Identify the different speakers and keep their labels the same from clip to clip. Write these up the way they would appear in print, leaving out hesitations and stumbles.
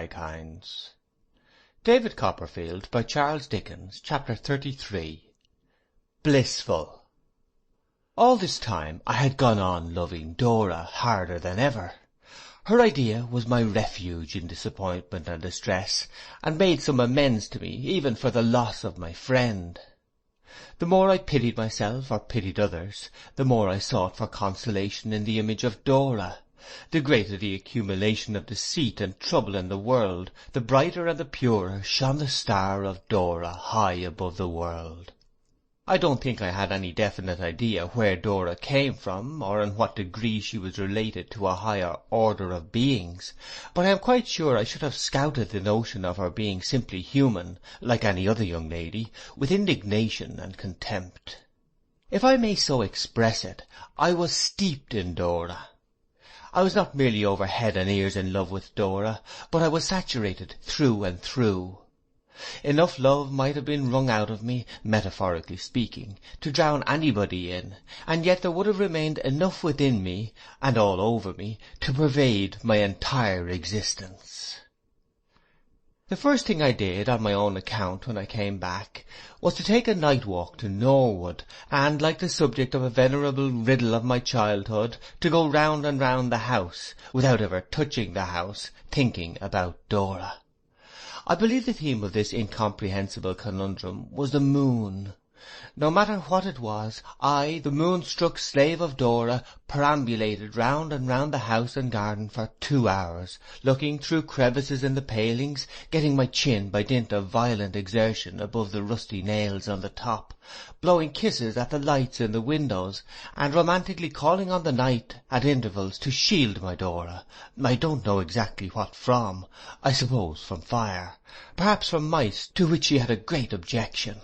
Speaker 1: my kinds. David Copperfield by Charles Dickens. Chapter 33. Blissful. All this time I had gone on loving Dora harder than ever. Her idea was my refuge in disappointment and distress, and made some amends to me even for the loss of my friend. The more I pitied myself or pitied others, the more I sought for consolation in the image of Dora. The greater the accumulation of deceit and trouble in the world, the brighter and the purer shone the star of Dora high above the world. I don't think I had any definite idea where Dora came from, or in what degree she was related to a higher order of beings, but I am quite sure I should have scouted the notion of her being simply human, like any other young lady, with indignation and contempt. If I may so express it, I was steeped in Dora. I was not merely over head and ears in love with Dora, but I was saturated through and through. Enough love might have been wrung out of me, metaphorically speaking, to drown anybody in, and yet there would have remained enough within me, and all over me, to pervade my entire existence. The first thing I did on my own account when I came back was to take a night walk to Norwood, and, like the subject of a venerable riddle of my childhood, to go round and round the house, without ever touching the house, thinking about Dora. I believe the theme of this incomprehensible conundrum was the moon. No matter what it was, I, the moon-struck slave of Dora, perambulated round and round the house and garden for 2 hours, looking through crevices in the palings, getting my chin by dint of violent exertion above the rusty nails on the top, blowing kisses at the lights in the windows, and romantically calling on the night at intervals to shield my Dora. I don't know exactly what from. I suppose from fire, perhaps from mice, to which she had a great objection.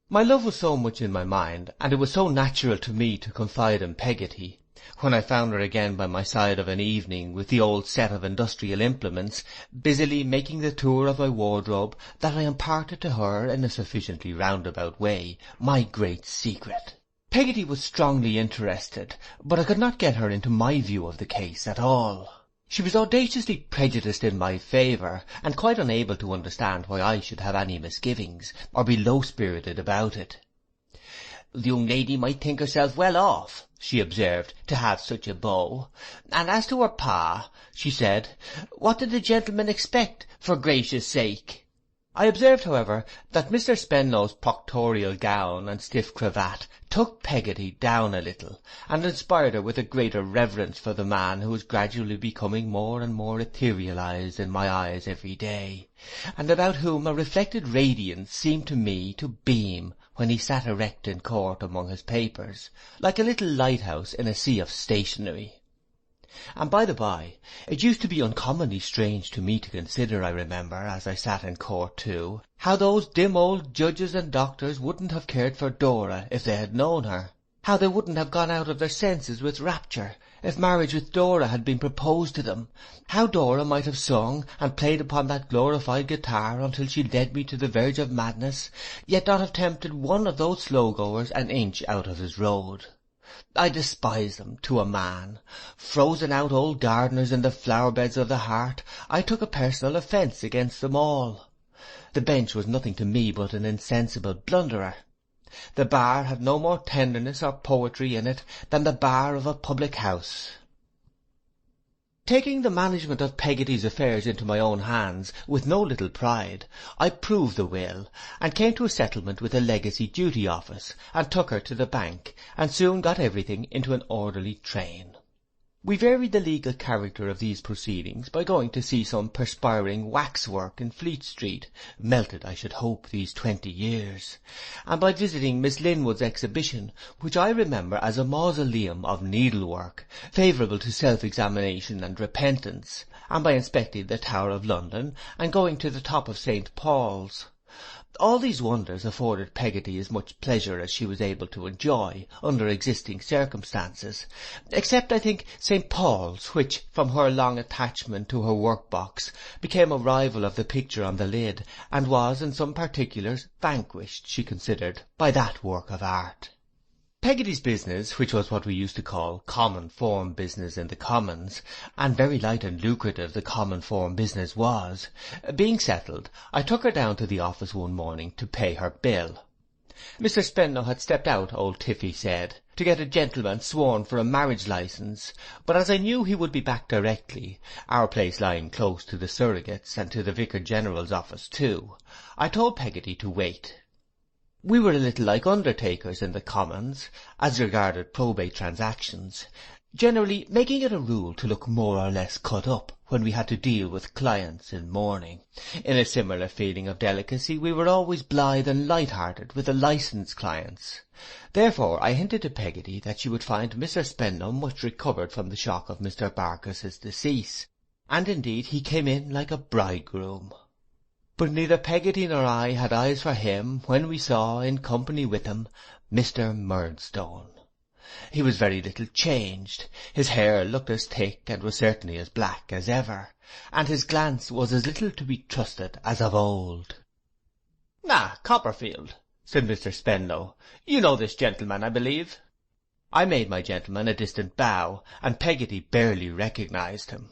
Speaker 1: My love was so much in my mind, and it was so natural to me to confide in Peggotty, when I found her again by my side of an evening with the old set of industrial implements, busily making the tour of my wardrobe, that I imparted to her, in a sufficiently roundabout way, my great secret. Peggotty was strongly interested, but I could not get her into my view of the case at all. She was audaciously prejudiced in my favour, and quite unable to understand why I should have any misgivings, or be low-spirited about it. The young lady might think herself well off, she observed, to have such a beau, and as to her pa, she said, what did the gentleman expect, for gracious sake? I observed, however, that Mr. Spenlow's proctorial gown and stiff cravat took Peggotty down a little, and inspired her with a greater reverence for the man who was gradually becoming more and more etherealized in my eyes every day, and about whom a reflected radiance seemed to me to beam when he sat erect in court among his papers, like a little lighthouse in a sea of stationery. And by the by, it used to be uncommonly strange to me to consider, I remember, as I sat in court too, how those dim old judges and doctors wouldn't have cared for Dora if they had known her, how they wouldn't have gone out of their senses with rapture if marriage with Dora had been proposed to them, how Dora might have sung and played upon that glorified guitar until she led me to the verge of madness, yet not have tempted one of those slow-goers an inch out of his road. I despise them, to a man. Frozen out old gardeners in the flower-beds of the heart, I took a personal offence against them all. The bench was nothing to me but an insensible blunderer. The bar had no more tenderness or poetry in it than the bar of a public house. Taking the management of Peggotty's affairs into my own hands with no little pride, I proved the will, and came to a settlement with the Legacy Duty Office, and took her to the bank, and soon got everything into an orderly train. We varied the legal character of these proceedings by going to see some perspiring waxwork in Fleet Street, melted, I should hope, these 20 years, and by visiting Miss Linwood's exhibition, which I remember as a mausoleum of needlework, favourable to self-examination and repentance, and by inspecting the Tower of London, and going to the top of St. Paul's. All these wonders afforded Peggotty as much pleasure as she was able to enjoy under existing circumstances, except, I think, St. Paul's, which, from her long attachment to her work-box, became a rival of the picture on the lid, and was, in some particulars, vanquished, she considered, by that work of art. Peggotty's business, which was what we used to call common form business in the Commons, and very light and lucrative the common form business was, being settled, I took her down to the office one morning to pay her bill. Mr. Spenlow had stepped out, old Tiffy said, to get a gentleman sworn for a marriage licence, but as I knew he would be back directly, our place lying close to the surrogates and to the Vicar-General's office too, I told Peggotty to wait. We were a little like undertakers in the Commons, as regarded probate transactions, generally making it a rule to look more or less cut up when we had to deal with clients in mourning. In a similar feeling of delicacy we were always blithe and light-hearted with the licensed clients. Therefore I hinted to Peggotty that she would find Mr. Spenlow much recovered from the shock of Mr. Barkis's decease, and indeed he came in like a bridegroom. But neither Peggotty nor I had eyes for him when we saw, in company with him, Mr. Murdstone. He was very little changed. His hair looked as thick and was certainly as black as ever, and his glance was as little to be trusted as of old. "Ah, Copperfield," said Mr. Spenlow, "you know this gentleman, I believe?" I made my gentleman a distant bow, and Peggotty barely recognized him.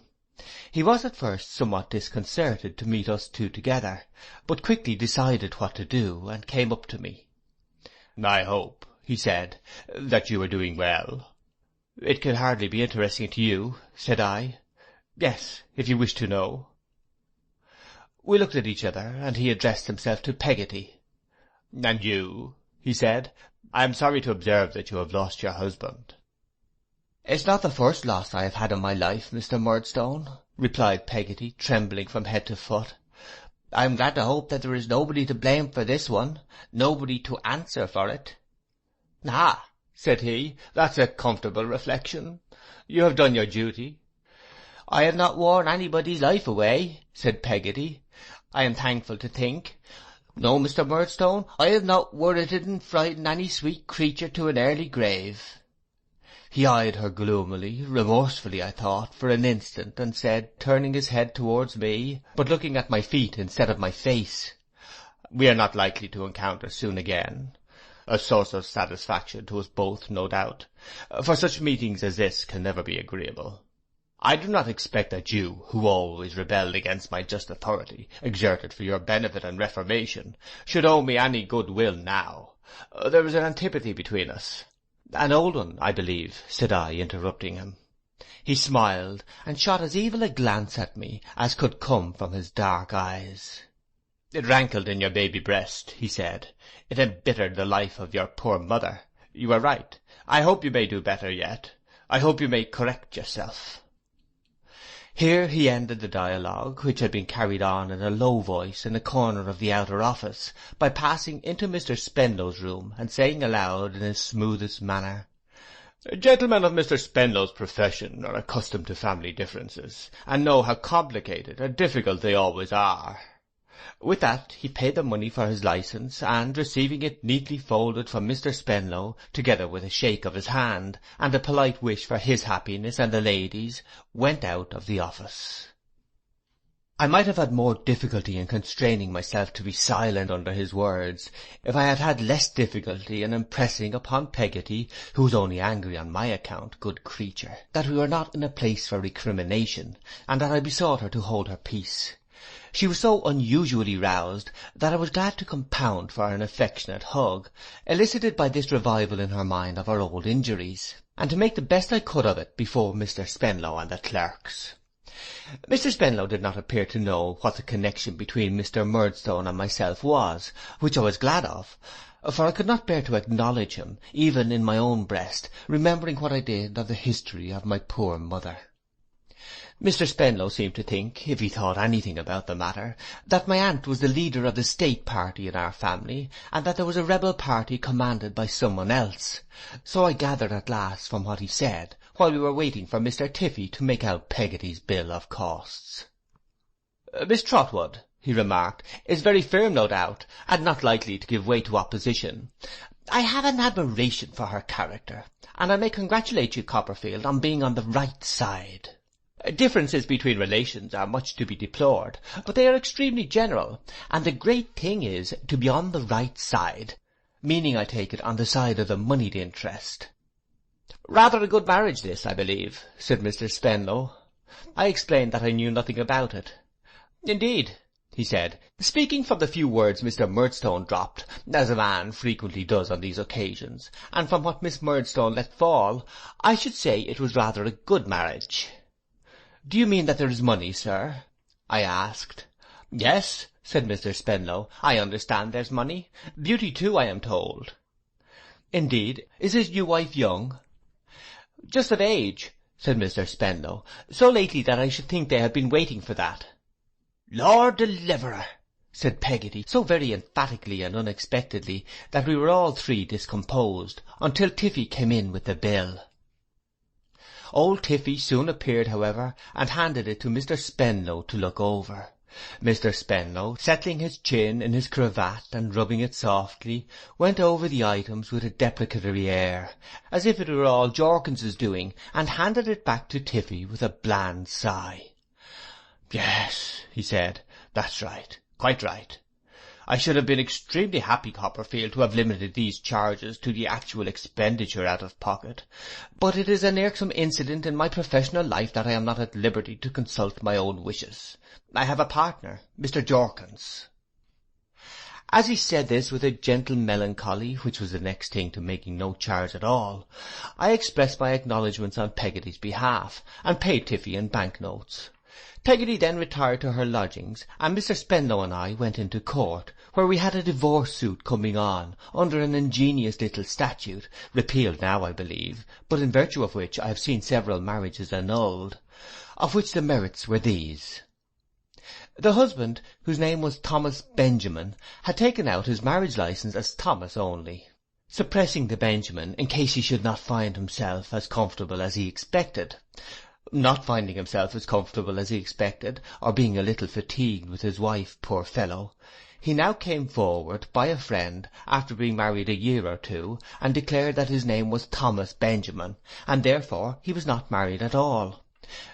Speaker 1: He was at first somewhat disconcerted to meet us two together, but quickly decided what to do, and came up to me. "I hope," he said, "that you are doing well." "It can hardly be interesting to you," said I. "Yes, if you wish to know." We looked at each other, and he addressed himself to Peggotty. "And you," he said, "I am sorry to observe that you have lost your husband." "It's not the first loss I have had in my life, Mr. Murdstone," replied Peggotty, trembling from head to foot. "I am glad to hope that there is nobody to blame for this one, nobody to answer for it." "Ah," said he, "that's a comfortable reflection. You have done your duty." "I have not worn anybody's life away," said Peggotty. "I am thankful to think. No, Mr. Murdstone, I have not worrited and frightened any sweet creature to an early grave." He eyed her gloomily, remorsefully I thought, for an instant, and said, turning his head towards me, but looking at my feet instead of my face, "We are not likely to encounter soon again. A source of satisfaction to us both, no doubt, for such meetings as this can never be agreeable. I do not expect that you, who always rebelled against my just authority, exerted for your benefit and reformation, should owe me any good will now. There is an antipathy between us." "An old one, I believe," said I, interrupting him. He smiled, and shot as evil a glance at me as could come from his dark eyes. "It rankled in your baby breast," he said. "It embittered the life of your poor mother. You are right. I hope you may do better yet. I hope you may correct yourself." Here he ended the dialogue, which had been carried on in a low voice in a corner of the outer office, by passing into Mr. Spenlow's room and saying aloud in his smoothest manner, "Gentlemen of Mr. Spenlow's profession are accustomed to family differences, and know how complicated and difficult they always are." With that he paid the money for his licence, and, receiving it neatly folded from Mr. Spenlow, together with a shake of his hand, and a polite wish for his happiness and the lady's, went out of the office. I might have had more difficulty in constraining myself to be silent under his words, if I had had less difficulty in impressing upon Peggotty, who was only angry on my account, good creature, that we were not in a place for recrimination, and that I besought her to hold her peace. She was so unusually roused that I was glad to compound for an affectionate hug, elicited by this revival in her mind of her old injuries, and to make the best I could of it before Mr. Spenlow and the clerks. Mr. Spenlow did not appear to know what the connection between Mr. Murdstone and myself was, which I was glad of, for I could not bear to acknowledge him, even in my own breast, remembering what I did of the history of my poor mother. Mr. Spenlow seemed to think, if he thought anything about the matter, that my aunt was the leader of the state party in our family, and that there was a rebel party commanded by someone else. So I gathered at last from what he said, while we were waiting for Mr. Tiffy to make out Peggotty's bill of costs. "Miss Trotwood," he remarked, "is very firm, no doubt, and not likely to give way to opposition. I have an admiration for her character, and I may congratulate you, Copperfield, on being on the right side. Differences between relations are much to be deplored, but they are extremely general, and the great thing is to be on the right side. meaning, I take it, on the side of the moneyed interest. "Rather a good marriage this, I believe," said Mr. Spenlow. I explained that I knew nothing about it. "Indeed," he said, speaking from the few words Mr. Murdstone dropped, as a man frequently does on these occasions, and from what Miss Murdstone let fall, I should say it was rather a good marriage. "Do you mean that there is money, sir?" I asked. "Yes," said Mr. Spenlow, "I understand there's money. Beauty too, I am told." "Indeed. Is his new wife young?" "Just of age," said Mr. Spenlow, "so lately that I should think they have been waiting for that." "Lord deliverer," said Peggotty, so very emphatically and unexpectedly that we were all three discomposed, until Tiffy came in with the bill. Old Tiffy soon appeared, however, and handed it to Mr. Spenlow to look over. Mr. Spenlow, settling his chin in his cravat and rubbing it softly, went over the items with a deprecatory air, as if it were all Jorkins's doing, and handed it back to Tiffy with a bland sigh. "Yes," he said, "that's right, quite right. I should have been extremely happy, Copperfield, to have limited these charges to the actual expenditure out of pocket, but it is an irksome incident in my professional life that I am not at liberty to consult my own wishes. I have a partner, Mr. Jorkins." As he said this with a gentle melancholy, which was the next thing to making no charge at all, I expressed my acknowledgments on Peggotty's behalf, and paid Tiffy in banknotes. Peggotty then retired to her lodgings, and Mr. Spenlow and I went into court, where we had a divorce suit coming on, under an ingenious little statute, repealed now, I believe, but in virtue of which I have seen several marriages annulled, of which the merits were these. The husband, whose name was Thomas Benjamin, had taken out his marriage licence as Thomas only, suppressing the Benjamin in case he should not find himself as comfortable as he expected. Not finding himself as comfortable as he expected, or being a little fatigued with his wife, poor fellow, he now came forward, by a friend, after being married a year or two, and declared that his name was Thomas Benjamin, and therefore he was not married at all,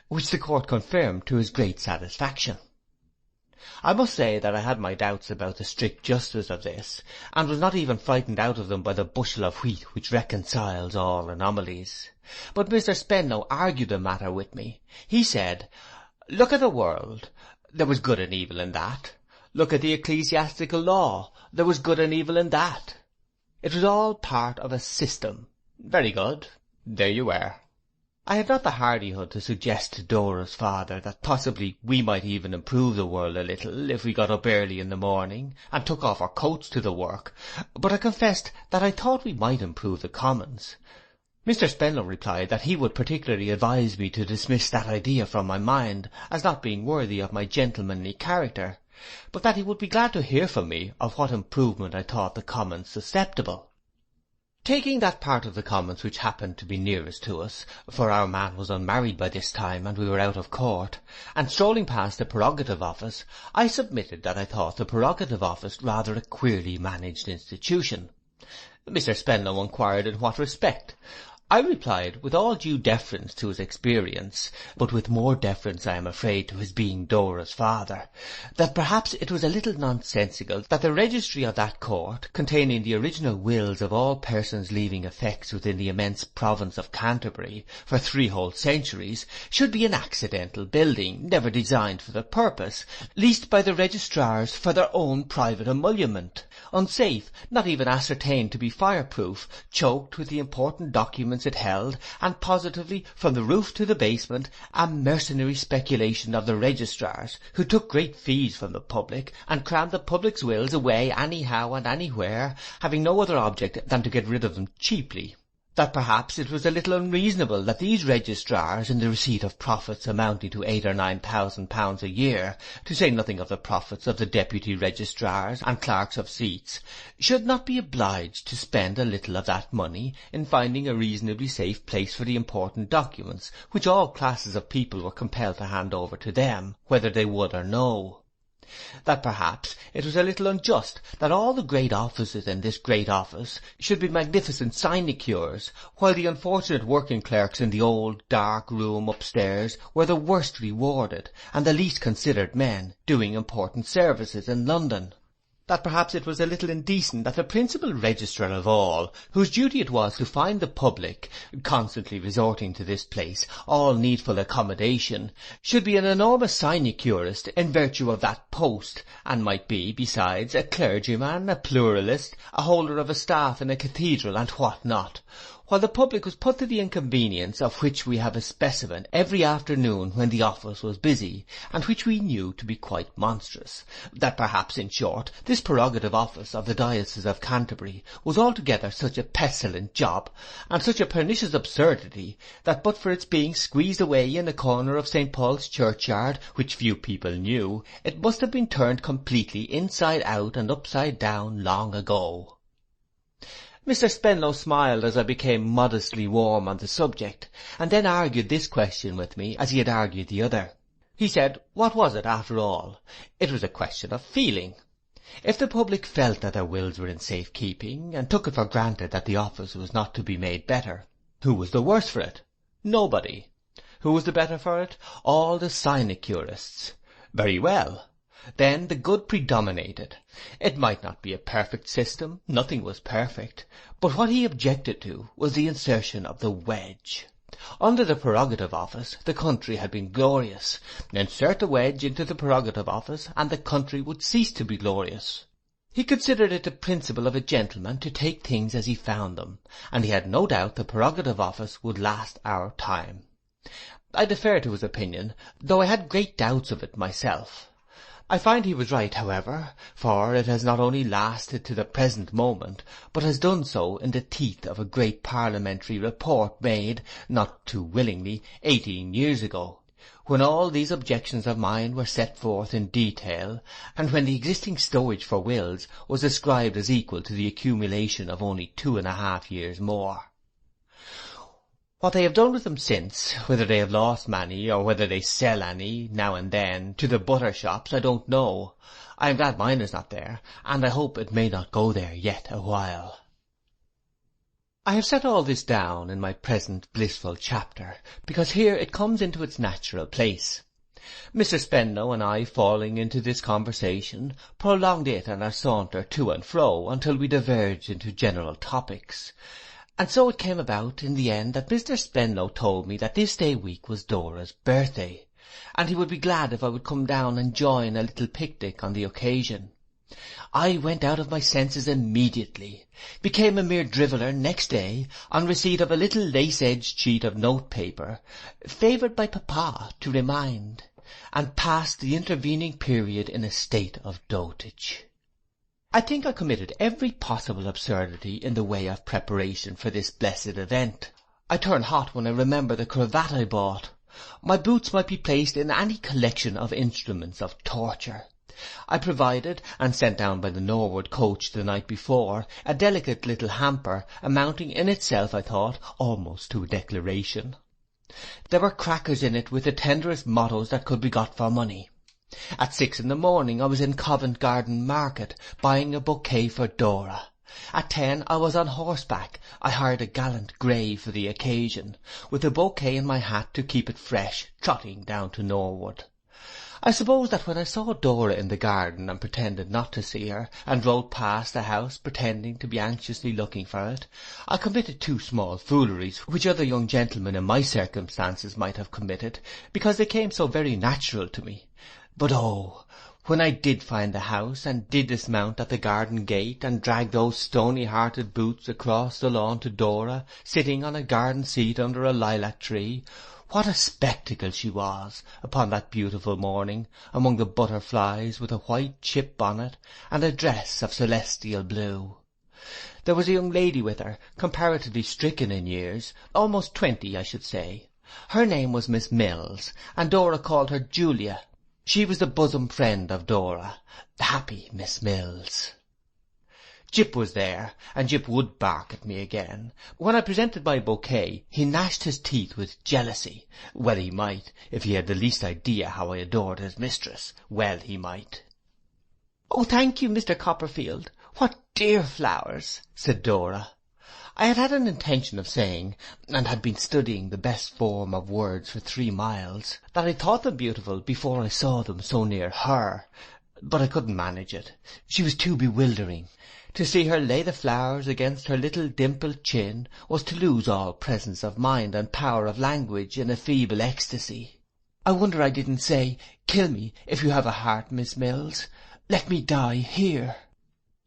Speaker 1: which the court confirmed to his great satisfaction. I must say that I had my doubts about the strict justice of this, and was not even frightened out of them by the bushel of wheat which reconciles all anomalies. But Mr. Spenlow argued the matter with me. He said, "Look at the world. There was good and evil in that. Look at the ecclesiastical law. There was good and evil in that. It was all part of a system. Very good. There you were." I had not the hardihood to suggest to Dora's father that possibly we might even improve the world a little if we got up early in the morning and took off our coats to the work, but I confessed that I thought we might improve the commons. Mr. Spenlow replied that he would particularly advise me to dismiss that idea from my mind, as not being worthy of my gentlemanly character, but that he would be glad to hear from me of what improvement I thought the commons susceptible. Taking that part of the commons which happened to be nearest to us, for our man was unmarried by this time and we were out of court, and strolling past the prerogative office, I submitted that I thought the prerogative office rather a queerly managed institution. Mr. Spenlow inquired in what respect. I replied, with all due deference to his experience, but with more deference, I am afraid, to his being Dora's father, that perhaps it was a little nonsensical that the registry of that court, containing the original wills of all persons leaving effects within the immense province of Canterbury for 3 whole centuries, should be an accidental building, never designed for the purpose, leased by the registrars for their own private emolument, unsafe, not even ascertained to be fireproof, choked with the important documents it held, and positively, from the roof to the basement, a mercenary speculation of the registrars, who took great fees from the public, and crammed the public's wills away anyhow and anywhere, having no other object than to get rid of them cheaply. That perhaps it was a little unreasonable that these registrars, in the receipt of profits amounting to £8,000 or £9,000 a year, to say nothing of the profits of the deputy registrars and clerks of seats, should not be obliged to spend a little of that money in finding a reasonably safe place for the important documents which all classes of people were compelled to hand over to them, whether they would or no. That perhaps it was a little unjust that all the great offices in this great office should be magnificent sinecures, while the unfortunate working clerks in the old dark room upstairs were the worst rewarded and the least considered men, doing important services in London. that perhaps it was a little indecent that the principal registrar of all, whose duty it was to find the public, constantly resorting to this place, all needful accommodation, should be an enormous sinecurist in virtue of that post, and might be, besides, a clergyman, a pluralist, a holder of a staff in a cathedral, and what not, while the public was put to the inconvenience of which we have a specimen every afternoon when the office was busy, and which we knew to be quite monstrous, that perhaps, in short, this prerogative office of the diocese of Canterbury was altogether such a pestilent job, and such a pernicious absurdity, that but for its being squeezed away in a corner of St. Paul's churchyard, which few people knew, it must have been turned completely inside out and upside down long ago. Mr. Spenlow smiled as I became modestly warm on the subject, and then argued this question with me as he had argued the other. He said, what was it after all? It was a question of feeling. If the public felt that their wills were in safe keeping, and took it for granted that the office was not to be made better, who was the worse for it? Nobody. Who was the better for it? All the sinecurists. Very well. Then the good predominated. It might not be a perfect system, nothing was perfect, but what he objected to was the insertion of the wedge. Under the prerogative office the country had been glorious. Insert the wedge into the prerogative office, and the country would cease to be glorious. He considered it the principle of a gentleman to take things as he found them, and he had no doubt the prerogative office would last our time. I defer to his opinion, though I had great doubts of it myself. I find he was right, however, for it has not only lasted to the present moment, but has done so in the teeth of a great parliamentary report made, not too willingly, 18 years ago, when all these objections of mine were set forth in detail, and when the existing stowage for wills was described as equal to the accumulation of only 2.5 years more. What they have done with them since, whether they have lost many, or whether they sell any, now and then, to the butter shops, I don't know. I am glad mine is not there, and I hope it may not go there yet a while. I have set all this down in my present blissful chapter, because here it comes into its natural place. Mr. Spenlow and I, falling into this conversation, prolonged it and our saunter to and fro until we diverged into general topics. And so it came about in the end that Mr. Spenlow told me that this day week was Dora's birthday, and he would be glad if I would come down and join a little picnic on the occasion. I went out of my senses immediately, became a mere driveller next day, on receipt of a little lace-edged sheet of note-paper, favoured by papa to remind, and passed the intervening period in a state of dotage. I think I committed every possible absurdity in the way of preparation for this blessed event. I turn hot when I remember the cravat I bought. My boots might be placed in any collection of instruments of torture. I provided, and sent down by the Norwood coach the night before, a delicate little hamper, amounting in itself, I thought, almost to a declaration. There were crackers in it with the tenderest mottos that could be got for money. At 6 in the morning I was in Covent Garden Market, buying a bouquet for Dora. At 10 I was on horseback. I hired a gallant grey for the occasion, with a bouquet in my hat to keep it fresh, trotting down to Norwood. I suppose that when I saw Dora in the garden and pretended not to see her, and rode past the house pretending to be anxiously looking for it, I committed 2 small fooleries which other young gentlemen in my circumstances might have committed, because they came so very natural to me. But oh, when I did find the house, and did dismount at the garden gate, and drag those stony-hearted boots across the lawn to Dora, sitting on a garden seat under a lilac tree, what a spectacle she was, upon that beautiful morning, among the butterflies, with a white chip bonnet, and a dress of celestial blue. There was a young lady with her, comparatively stricken in years, almost 20, I should say. Her name was Miss Mills, and Dora called her Julia. She was the bosom friend of Dora, happy Miss Mills. Jip was there, and Jip would bark at me again. When I presented my bouquet, he gnashed his teeth with jealousy. Well he might, if he had the least idea how I adored his mistress. Well he might. "Oh, thank you, Mr. Copperfield. What dear flowers," said Dora. I had had an intention of saying, and had been studying the best form of words for 3 miles, that I thought them beautiful before I saw them so near her. But I couldn't manage it. She was too bewildering. To see her lay the flowers against her little dimpled chin was to lose all presence of mind and power of language in a feeble ecstasy. I wonder I didn't say, "Kill me, if you have a heart, Miss Mills. Let me die here."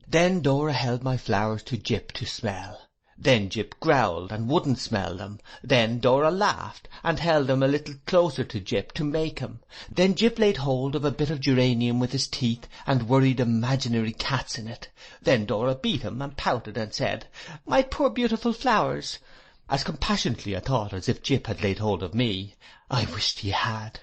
Speaker 1: Then Dora held my flowers to Jip to smell. Then Jip growled and wouldn't smell them. Then Dora laughed and held them a little closer to Jip to make him. Then Jip laid hold of a bit of geranium with his teeth and worried imaginary cats in it. Then Dora beat him and pouted and said, "My poor beautiful flowers," as compassionately I thought as if Jip had laid hold of me. I wished he had.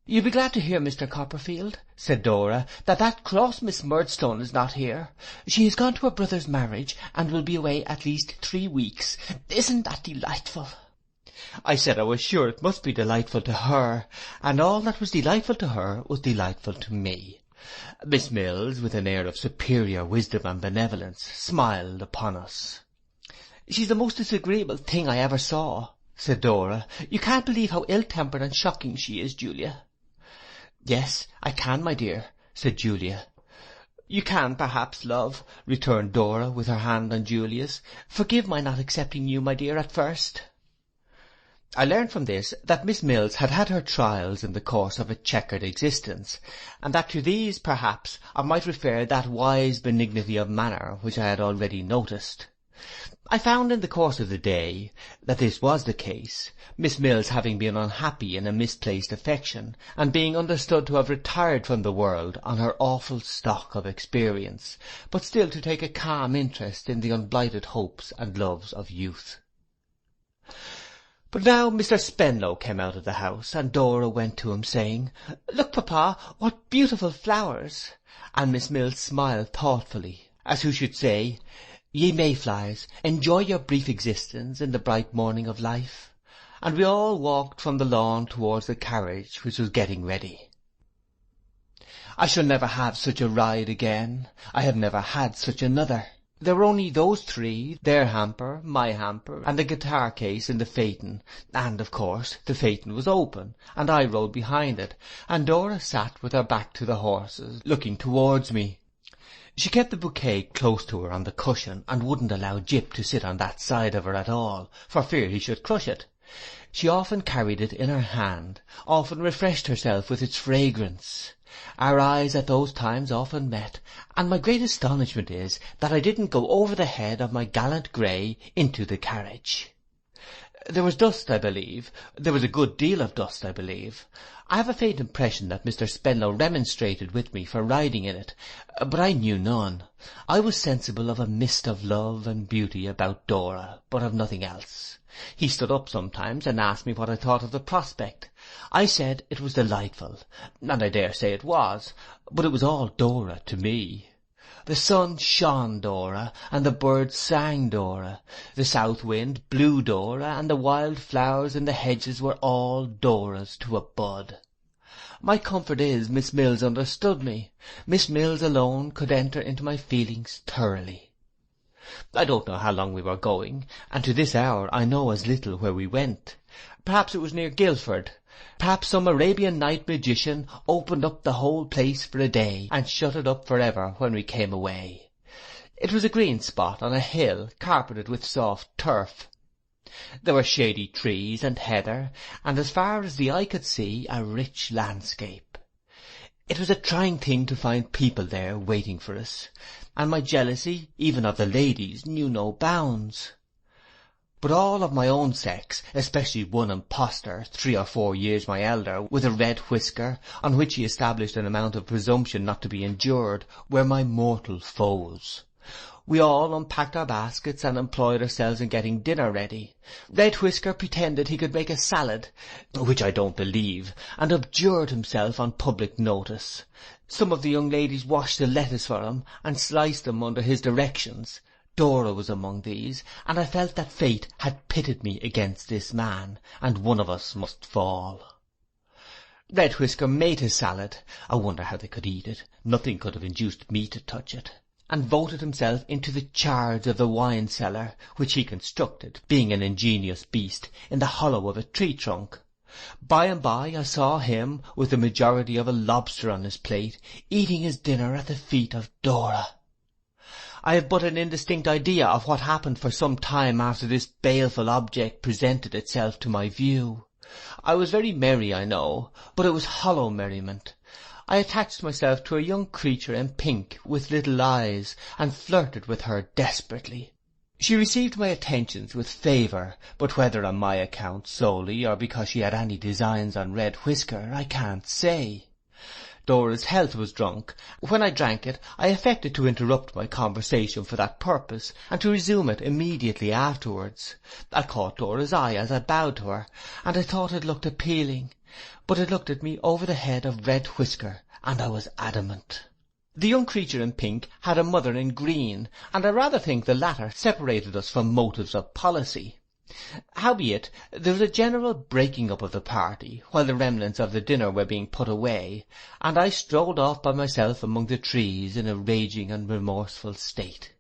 Speaker 1: "You'll be glad to hear, Mr. Copperfield," said Dora, that cross Miss Murdstone is not here. She has gone to her brother's marriage, and will be away at least 3 weeks. Isn't that delightful?" I said I was sure it must be delightful to her, and all that was delightful to her was delightful to me. Miss Mills, with an air of superior wisdom and benevolence, smiled upon us. "She's the most disagreeable thing I ever saw," said Dora. "You can't believe how ill-tempered and shocking she is, Julia." "Yes, I can, my dear," said Julia. "You can, perhaps, love," returned Dora, with her hand on Julia's. "Forgive my not accepting you, my dear, at first." I learned from this that Miss Mills had had her trials in the course of a chequered existence, and that to these, perhaps, I might refer that wise benignity of manner which I had already noticed. I found in the course of the day that this was the case, Miss Mills having been unhappy in a misplaced affection, and being understood to have retired from the world on her awful stock of experience, but still to take a calm interest in the unblighted hopes and loves of youth. But now Mr. Spenlow came out of the house, and Dora went to him, saying, "Look, papa, what beautiful flowers!" And Miss Mills smiled thoughtfully, as who should say, "Ye mayflies, enjoy your brief existence in the bright morning of life." And we all walked from the lawn towards the carriage, which was getting ready. I shall never have such a ride again. I have never had such another. There were only those 3, their hamper, my hamper, and the guitar case in the phaeton, and, of course, the phaeton was open, and I rode behind it, and Dora sat with her back to the horses, looking towards me. She kept the bouquet close to her on the cushion, and wouldn't allow Jip to sit on that side of her at all, for fear he should crush it. She often carried it in her hand, often refreshed herself with its fragrance. Our eyes at those times often met, and my great astonishment is that I didn't go over the head of my gallant grey into the carriage. There was dust, I believe. There was a good deal of dust, I believe. I have a faint impression that Mr. Spenlow remonstrated with me for riding in it, but I knew none. I was sensible of a mist of love and beauty about Dora, but of nothing else. He stood up sometimes and asked me what I thought of the prospect. I said it was delightful, and I dare say it was, but it was all Dora to me. The sun shone Dora, and the birds sang Dora. The south wind blew Dora, and the wild flowers in the hedges were all Dora's to a bud. My comfort is Miss Mills understood me. Miss Mills alone could enter into my feelings thoroughly. I don't know how long we were going, and to this hour I know as little where we went. Perhaps it was near Guildford. Perhaps some Arabian Night magician opened up the whole place for a day, and shut it up for ever when we came away. It was a green spot on a hill, carpeted with soft turf. There were shady trees and heather, and as far as the eye could see, a rich landscape. It was a trying thing to find people there waiting for us, and my jealousy, even of the ladies, knew no bounds. But all of my own sex, especially one impostor, 3 or 4 years my elder, with a red whisker, on which he established an amount of presumption not to be endured, were my mortal foes. We all unpacked our baskets and employed ourselves in getting dinner ready. Red Whisker pretended he could make a salad, which I don't believe, and abjured himself on public notice. Some of the young ladies washed the lettuce for him, and sliced them under his directions. Dora was among these, and I felt that fate had pitted me against this man, and one of us must fall. Red Whisker made his salad. I wonder how they could eat it. Nothing could have induced me to touch it. And voted himself into the charge of the wine cellar, which he constructed, being an ingenious beast, in the hollow of a tree trunk. By and by I saw him, with the majority of a lobster on his plate, eating his dinner at the feet of Dora. I have but an indistinct idea of what happened for some time after this baleful object presented itself to my view. I was very merry, I know, but it was hollow merriment. I attached myself to a young creature in pink with little eyes, and flirted with her desperately. She received my attentions with favour, but whether on my account solely, or because she had any designs on Red Whisker, I can't say. Dora's health was drunk. When I drank it, I affected to interrupt my conversation for that purpose, and to resume it immediately afterwards. I caught Dora's eye as I bowed to her, and I thought it looked appealing, but it looked at me over the head of Red Whisker, and I was adamant. The young creature in pink had a mother in green, and I rather think the latter separated us from motives of policy. Howbeit, there was a general breaking up of the party, while the remnants of the dinner were being put away, and I strolled off by myself among the trees in a raging and remorseful state.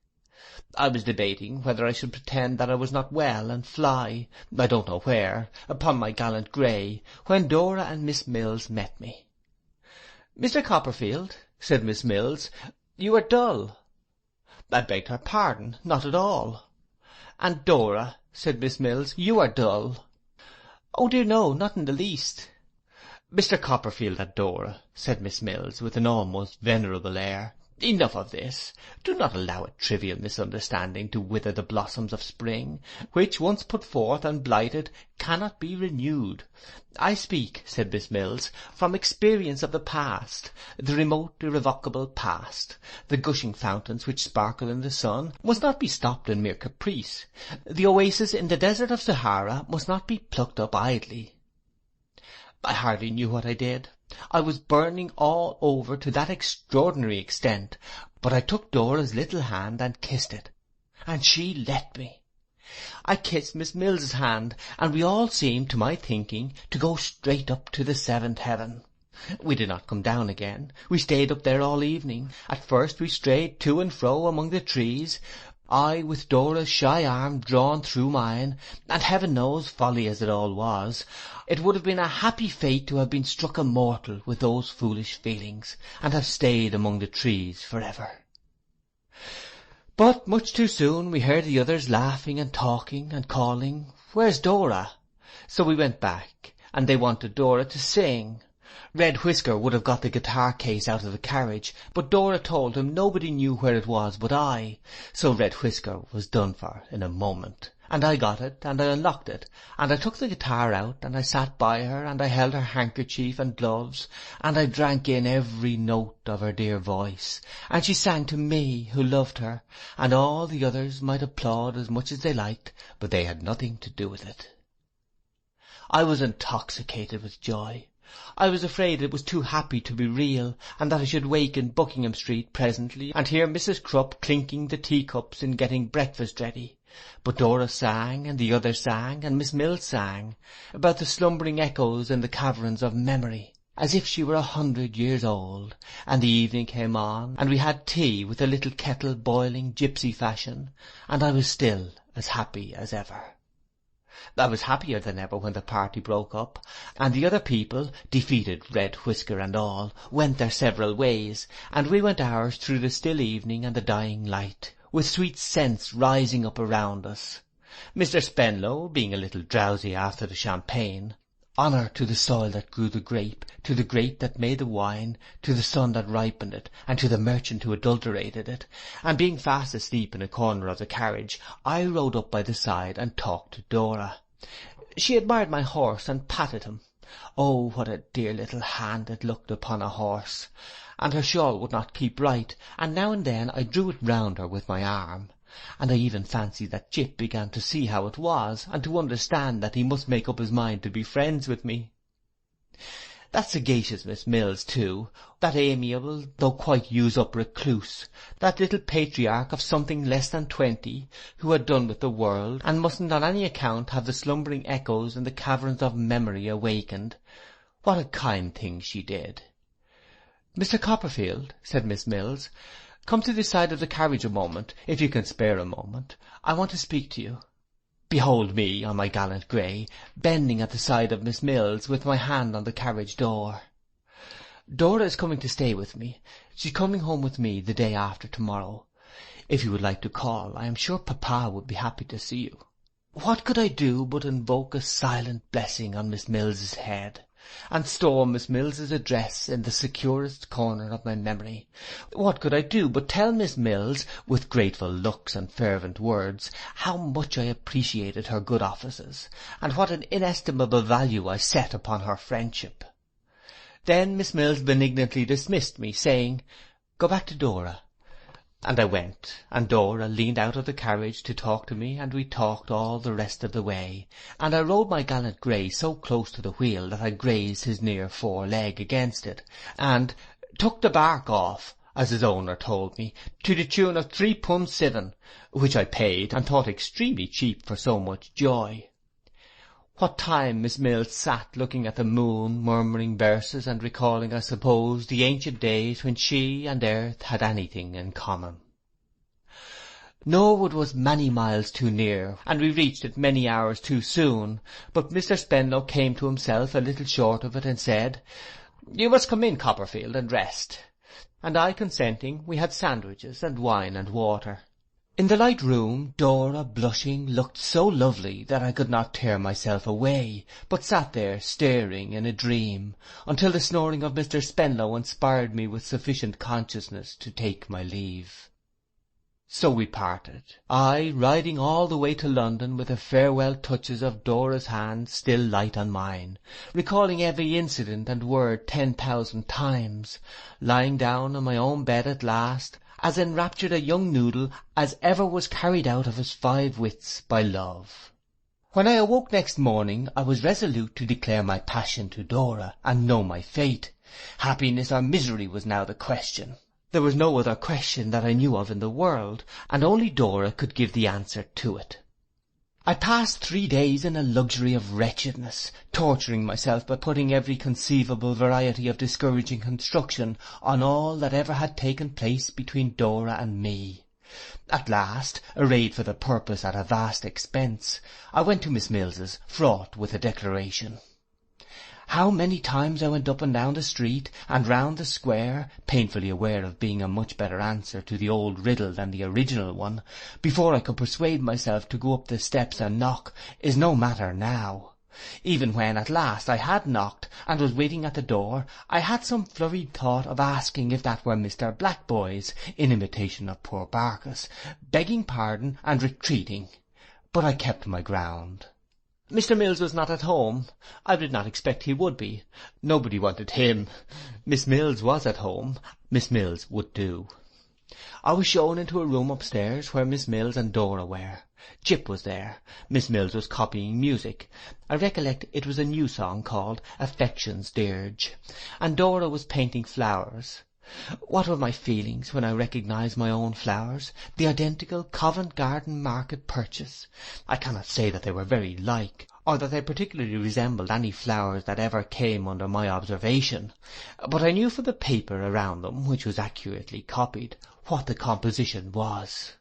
Speaker 1: I was debating whether I should pretend that I was not well, and fly, I don't know where, upon my gallant grey, when Dora and Miss Mills met me. "Mr. Copperfield," said Miss Mills, "you are dull." I begged her pardon, not at all. "And Dora," said Miss Mills, "you are dull." "Oh dear no, not in the least." "Mr. Copperfield and Dora," said Miss Mills, with an almost venerable air, "enough of this. Do not allow a trivial misunderstanding to wither the blossoms of spring, which, once put forth and blighted, cannot be renewed. I speak," said Miss Mills, "from experience of the past, the remote irrevocable past. The gushing fountains which sparkle in the sun must not be stopped in mere caprice. The oasis in the desert of Sahara must not be plucked up idly." I hardly knew what I did. I was burning all over to that extraordinary extent, but I took Dora's little hand and kissed it, and she let me. I kissed Miss Mills's hand, and we all seemed, to my thinking, to go straight up to the seventh heaven. We did not come down again. We stayed up there all evening. At first we strayed to and fro among the trees, I with Dora's shy arm drawn through mine, and heaven knows, folly as it all was, it would have been a happy fate to have been struck immortal with those foolish feelings, and have stayed among the trees for ever. But much too soon we heard the others laughing and talking and calling, "Where's Dora?" So we went back, and they wanted Dora to sing. Red Whisker would have got the guitar case out of the carriage, but Dora told him nobody knew where it was but I, so Red Whisker was done for in a moment, and I got it, and I unlocked it, and I took the guitar out, and I sat by her, and I held her handkerchief and gloves, and I drank in every note of her dear voice, and she sang to me who loved her, and all the others might applaud as much as they liked, but they had nothing to do with it. I was intoxicated with joy. I was afraid it was too happy to be real, and that I should wake in Buckingham Street presently, and hear Mrs. Crupp clinking the teacups in getting breakfast ready. But Dora sang, and the others sang, and Miss Mills sang, about the slumbering echoes in the caverns of memory, as if she were 100 years old, and the evening came on, and we had tea with a little kettle boiling gipsy fashion, and I was still as happy as ever. I was happier than ever when the party broke up, and the other people, defeated Red Whisker and all, went their several ways, and we went ours through the still evening and the dying light, with sweet scents rising up around us. Mr. Spenlow, being a little drowsy after the champagne, honour to the soil that grew the grape, to the grape that made the wine, to the sun that ripened it, and to the merchant who adulterated it, and being fast asleep in a corner of the carriage, I rode up by the side and talked to Dora. She admired my horse and patted him. Oh, what a dear little hand it looked upon a horse! And her shawl would not keep right, and now and then I drew it round her with my arm, and I even fancied that Jip began to see how it was, and to understand that he must make up his mind to be friends with me. That sagacious Miss Mills, too, that amiable, though quite used-up recluse, that little patriarch of something less than 20, who had done with the world, and mustn't on any account have the slumbering echoes in the caverns of memory awakened, what a kind thing she did. "Mr. Copperfield," said Miss Mills, "come to this side of the carriage a moment, if you can spare a moment. I want to speak to you." Behold me on my gallant grey, bending at the side of Miss Mills, with my hand on the carriage door. Dora is coming to stay with me. She's coming home with me the day after tomorrow. If you would like to call, I am sure Papa would be happy to see you. What could I do but invoke a silent blessing on Miss Mills's head, and store Miss Mills's address in the securest corner of my memory? What could I do but tell Miss Mills, with grateful looks and fervent words, how much I appreciated her good offices, and what an inestimable value I set upon her friendship? Then Miss Mills benignantly dismissed me, saying, "Go back to Dora." And I went, and Dora leaned out of the carriage to talk to me, and we talked all the rest of the way, and I rode my gallant grey so close to the wheel that I grazed his near fore leg against it, and took the bark off, as his owner told me, to the tune of £3.7, which I paid, and thought extremely cheap for so much joy. What time Miss Mills sat looking at the moon, murmuring verses, and recalling, I suppose, the ancient days when she and earth had anything in common. Norwood was many miles too near, and we reached it many hours too soon, but Mr. Spenlow came to himself a little short of it, and said, "You must come in, Copperfield, and rest." And I consenting, we had sandwiches and wine and water. In the light room, Dora, blushing, looked so lovely that I could not tear myself away, but sat there staring in a dream, until the snoring of Mr. Spenlow inspired me with sufficient consciousness to take my leave. So we parted, I riding all the way to London with the farewell touches of Dora's hand still light on mine, recalling every incident and word 10,000 times, lying down on my own bed at last, as enraptured a young noodle as ever was carried out of his 5 wits by love. When I awoke next morning, I was resolute to declare my passion to Dora, and know my fate. Happiness or misery was now the question. There was no other question that I knew of in the world, and only Dora could give the answer to it. I passed 3 days in a luxury of wretchedness, torturing myself by putting every conceivable variety of discouraging construction on all that ever had taken place between Dora and me. At last, arrayed for the purpose at a vast expense, I went to Miss Mills's, fraught with a declaration. How many times I went up and down the street, and round the square, painfully aware of being a much better answer to the old riddle than the original one, before I could persuade myself to go up the steps and knock, is no matter now. Even when at last I had knocked, and was waiting at the door, I had some flurried thought of asking if that were Mr. Blackboy's, in imitation of poor Barkis, begging pardon and retreating, but I kept my ground. Mr. Mills was not at home. I did not expect he would be. Nobody wanted him. Miss Mills was at home. Miss Mills would do. I was shown into a room upstairs where Miss Mills and Dora were. Jip was there. Miss Mills was copying music. I recollect it was a new song called Affection's Dirge, and Dora was painting flowers. What were my feelings when I recognized my own flowers, the identical Covent Garden Market purchase? I cannot say that they were very like, or that they particularly resembled any flowers that ever came under my observation, but I knew from the paper around them, which was accurately copied, what the composition was.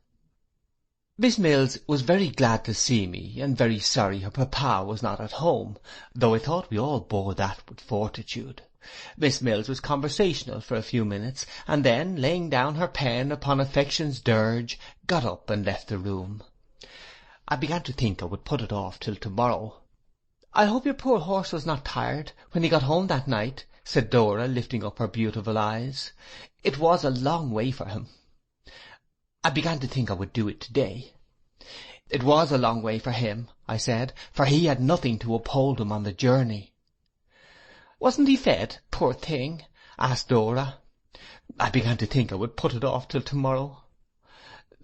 Speaker 1: Miss Mills was very glad to see me, and very sorry her papa was not at home, though I thought we all bore that with fortitude. Miss Mills was conversational for a few minutes, and then, laying down her pen upon Affection's Dirge, got up and left the room. I began to think I would put it off till tomorrow. "I hope your poor horse was not tired when he got home that night," said Dora, lifting up her beautiful eyes. "It was a long way for him." I began to think I would do it to-day. "It was a long way for him," I said, "for he had nothing to uphold him on the journey." "Wasn't he fed, poor thing?" asked Dora. I began to think I would put it off till tomorrow.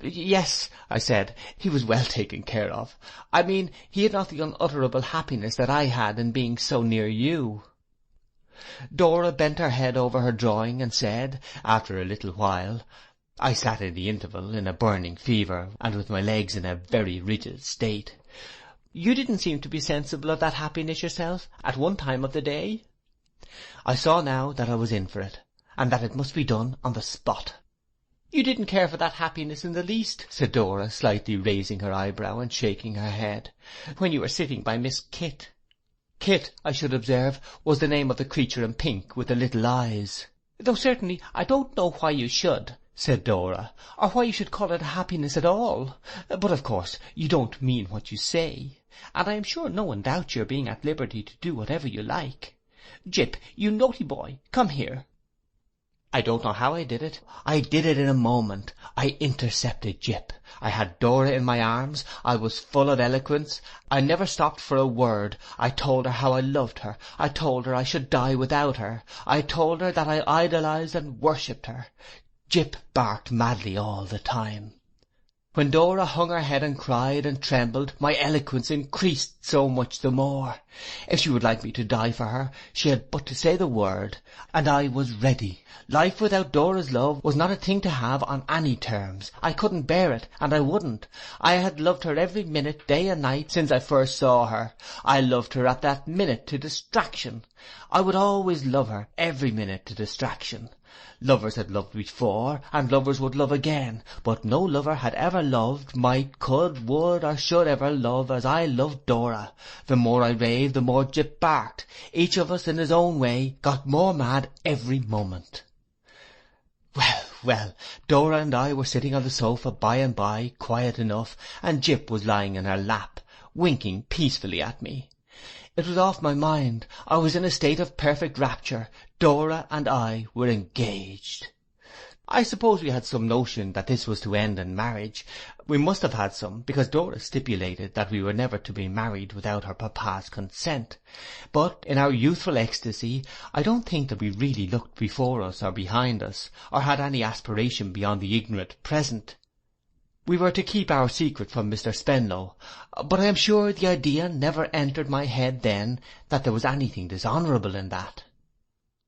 Speaker 1: "Yes," I said, "he was well taken care of. I mean, he had not the unutterable happiness that I had in being so near you." Dora bent her head over her drawing, and said, after a little while, I sat in the interval in a burning fever, and with my legs in a very rigid state, "You didn't seem to be sensible of that happiness yourself, at one time of the day?" I saw now that I was in for it, and that it must be done on the spot. You didn't care for that happiness in the least, said Dora, slightly raising her eyebrow and shaking her head, when you were sitting by Miss Kit. Kit, I should observe, was the name of the creature in pink with the little eyes. Though certainly I don't know why you should, said Dora, or why you should call it a happiness at all. But of course you don't mean what you say, and I am sure no one doubts your being at liberty to do whatever you like. Jip, you naughty boy, come here. I don't know how I did it. I did it in a moment. I intercepted Jip. I had Dora in my arms. I was full of eloquence. I never stopped for a word. I told her how I loved her. I told her I should die without her. I told her that I idolized and worshipped her. Jip barked madly all the time. When Dora hung her head and cried and trembled, my eloquence increased so much the more. If she would like me to die for her, she had but to say the word, and I was ready. Life without Dora's love was not a thing to have on any terms. I couldn't bear it, and I wouldn't. I had loved her every minute, day and night, since I first saw her. I loved her at that minute to distraction. I would always love her every minute to distraction. Lovers had loved before, and lovers would love again, but no lover had ever loved, might, could, would, or should ever love as I loved Dora. The more I raved, the more Jip barked. Each of us in his own way got more mad every moment. Well, Dora and I were sitting on the sofa by and by, quiet enough, and Jip was lying in her lap, winking peacefully at me. It was off my mind. I was in a state of perfect rapture. Dora and I were engaged. I suppose we had some notion that this was to end in marriage. We must have had some, because Dora stipulated that we were never to be married without her papa's consent. But in our youthful ecstasy, I don't think that we really looked before us or behind us, or had any aspiration beyond the ignorant present. We were to keep our secret from Mr. Spenlow, but I am sure the idea never entered my head then that there was anything dishonourable in that.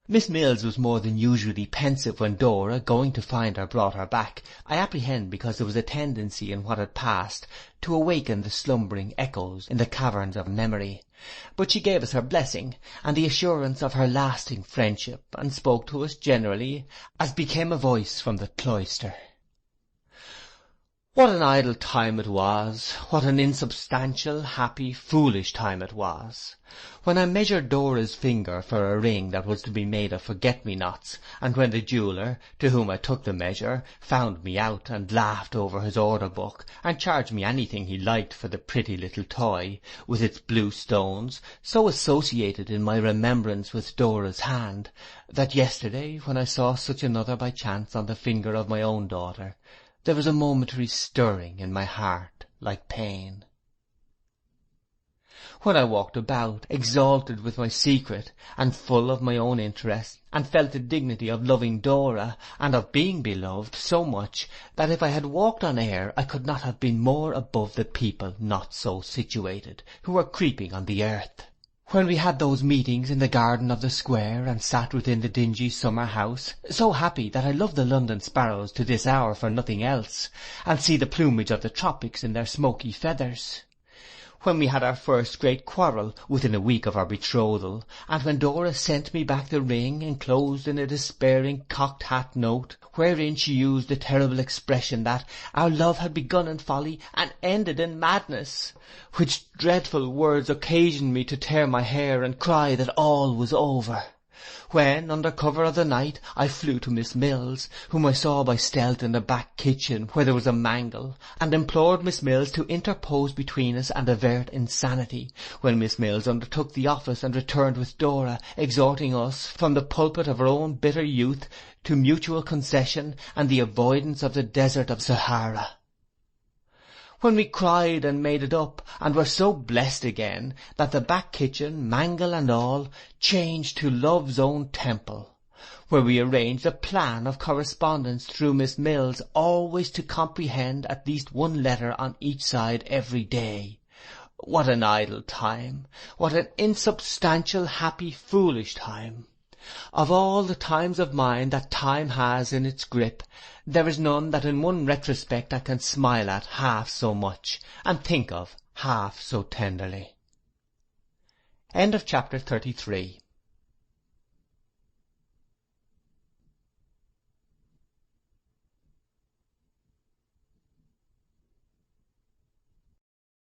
Speaker 1: Miss Mills was more than usually pensive when Dora, going to find her, brought her back, I apprehend because there was a tendency in what had passed to awaken the slumbering echoes in the caverns of memory. But she gave us her blessing, and the assurance of her lasting friendship, and spoke to us generally, as became a voice from the cloister. What an idle time it was, what an insubstantial, happy, foolish time it was. When I measured Dora's finger for a ring that was to be made of forget-me-nots, and when the jeweller, to whom I took the measure, found me out and laughed over his order book, and charged me anything he liked for the pretty little toy, with its blue stones, so associated in my remembrance with Dora's hand, that yesterday, when I saw such another by chance on the finger of my own daughter, there was a momentary stirring in my heart like pain. When I walked about, exalted with my secret, and full of my own interest, and felt the dignity of loving Dora, and of being beloved, so much, that if I had walked on air I could not have been more above the people not so situated, who were creeping on the earth. When we had those meetings in the garden of the square, and sat within the dingy summer house, so happy that I love the London sparrows to this hour for nothing else, and see the plumage of the tropics in their smoky feathers. When we had our first great quarrel within a week of our betrothal, and when Dora sent me back the ring enclosed in a despairing cocked hat note, wherein she used the terrible expression that our love had begun in folly and ended in madness, which dreadful words occasioned me to tear my hair and cry that all was over. When, under cover of the night, I flew to Miss Mills, whom I saw by stealth in the back kitchen where there was a mangle, and implored Miss Mills to interpose between us and avert insanity, when Miss Mills undertook the office and returned with Dora, exhorting us, from the pulpit of her own bitter youth, to mutual concession and the avoidance of the desert of Sahara. When we cried and made it up, and were so blessed again, that the back kitchen, mangle and all, changed to love's own temple, where we arranged a plan of correspondence through Miss Mills, always to comprehend at least one letter on each side every day. What an idle time! What an insubstantial, happy, foolish time! Of all the times of mine that time has in its grip, there is none that in one retrospect I can smile at half so much, and think of half so tenderly. End of chapter 33.